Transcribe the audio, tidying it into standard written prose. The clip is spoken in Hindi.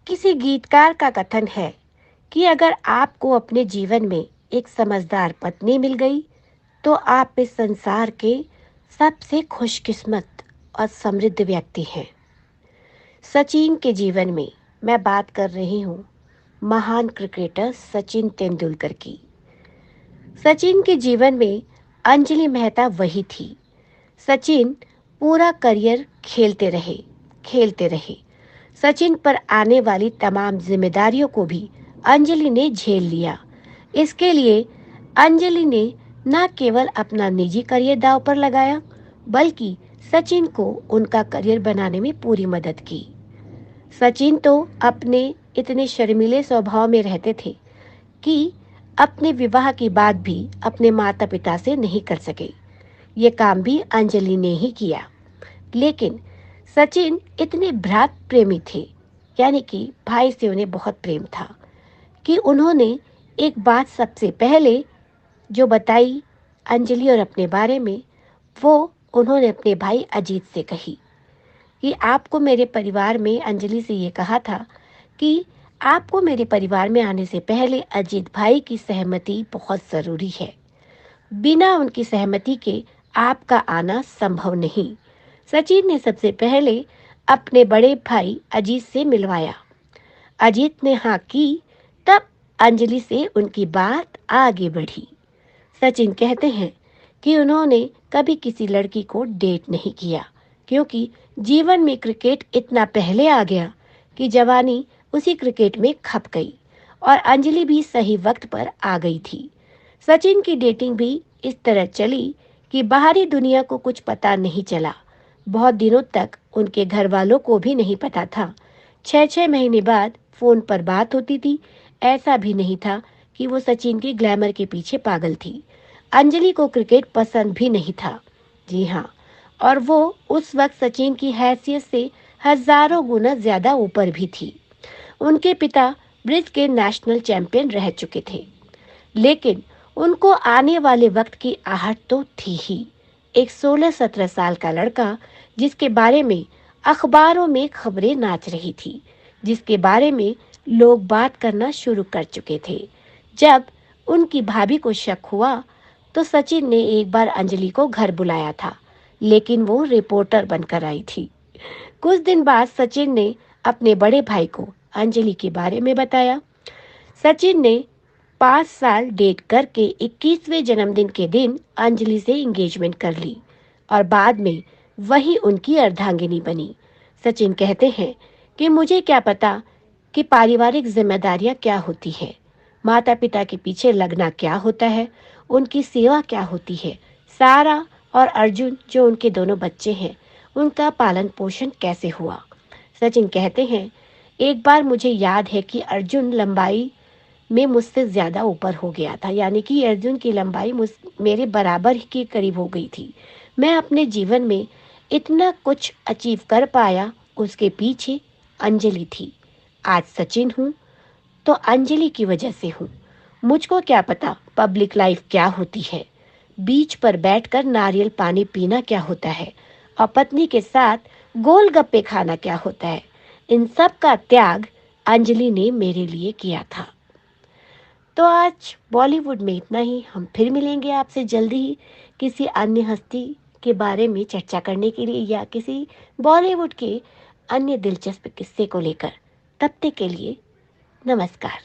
किसी गीतकार का कथन है कि अगर आपको अपने जीवन में एक समझदार पत्नी मिल गई तो आप इस संसार के सबसे खुशकिस्मत और समृद्ध व्यक्ति हैं। सचिन के जीवन में मैं बात कर रही हूँ महान क्रिकेटर सचिन तेंदुलकर की। सचिन के जीवन में अंजलि मेहता वही थी। सचिन पूरा करियर खेलते रहे। सचिन पर आने वाली तमाम जिम्मेदारियों को भी अंजलि ने झेल लिया। इसके लिए अंजलि ने न केवल अपना निजी करियर दांव पर लगाया, बल्कि सचिन को उनका करियर बनाने में पूरी मदद की। सचिन तो अपने इतने शर्मीले स्वभाव में रहते थे कि अपने विवाह के बाद भी अपने माता पिता से नहीं कर सके। ये काम भी अंजलि ने ही किया। लेकिन सचिन इतने भ्रात प्रेमी थे, यानी कि भाई से उन्हें बहुत प्रेम था, कि उन्होंने एक बात सबसे पहले जो बताई अंजलि और अपने बारे में, वो उन्होंने अपने भाई अजीत से कही कि आपको मेरे परिवार में, अंजलि से ये कहा था कि आपको मेरे परिवार में आने से पहले अजीत भाई की सहमति बहुत ज़रूरी है। बिना उनकी सहमति के आपका आना संभव नहीं। सचिन ने सबसे पहले अपने बड़े भाई अजीत से मिलवाया। अजीत ने हाँ की, तब अंजलि से उनकी बात आगे बढ़ी। सचिन कहते हैं कि उन्होंने कभी किसी लड़की को डेट नहीं किया, क्योंकि जीवन में क्रिकेट इतना पहले आ गया कि जवानी उसी क्रिकेट में खप गई और अंजलि भी सही वक्त पर आ गई थी। सचिन की डेटिंग भी इस तरह चली कि बाहरी दुनिया को कुछ पता नहीं चला। बहुत दिनों तक उनके घर वालों को भी नहीं पता था। 6-6 महीने बाद फोन पर बात होती थी। ऐसा भी नहीं था कि वो सचिन के ग्लैमर के पीछे पागल थी। अंजलि को क्रिकेट पसंद भी नहीं था। जी हाँ, और वो उस वक्त सचिन की हैसियत से हजारों गुना ज्यादा ऊपर भी थी। उनके पिता ब्रिज के नेशनल चैंपियन रह चुके थे, लेकिन उनको आने वाले वक्त की आहट तो थी ही। एक 16-17 साल का लड़का जिसके बारे में अखबारों में खबरें नाच रही थी, जिसके बारे में लोग बात करना शुरू कर चुके थे। जब उनकी भाभी को शक हुआ तो सचिन ने एक बार अंजलि को घर बुलाया था, लेकिन वो रिपोर्टर बनकर आई थी। कुछ दिन बाद सचिन ने अपने बड़े भाई को अंजलि के बारे में बताया। सचिन ने 5 साल डेट करके 21वें जन्मदिन के दिन अंजलि से एंगेजमेंट कर ली और बाद में वही उनकी अर्धांगिनी बनी। सचिन कहते हैं कि मुझे क्या पता कि पारिवारिक जिम्मेदारियां क्या होती है, माता पिता के पीछे लगना क्या होता है, उनकी सेवा क्या होती है, सारा और अर्जुन जो उनके दोनों बच्चे हैं, उनका पालन पोषण कैसे हुआ। सचिन कहते हैं, एक बार मुझे याद है कि अर्जुन लंबाई में मुझसे ज्यादा ऊपर हो गया था, यानी कि अर्जुन की लंबाई मेरे बराबर के करीब हो गई थी। मैं अपने जीवन में इतना कुछ अचीव कर पाया, उसके पीछे अंजलि थी। आज सचिन हूँ तो अंजलि की वजह से हूँ। मुझको क्या पता पब्लिक लाइफ क्या होती है, बीच पर बैठकर नारियल पानी पीना क्या होता है, और पत्नी के साथ गोलगप्पे खाना क्या होता है। इन सब का त्याग अंजलि ने मेरे लिए किया था। तो आज बॉलीवुड में इतना ही। हम फिर मिलेंगे आपसे जल्दी ही किसी अन्य हस्ती के बारे में चर्चा करने के लिए, या किसी बॉलीवुड के अन्य दिलचस्प किस्से को लेकर। तब तक के लिए नमस्कार।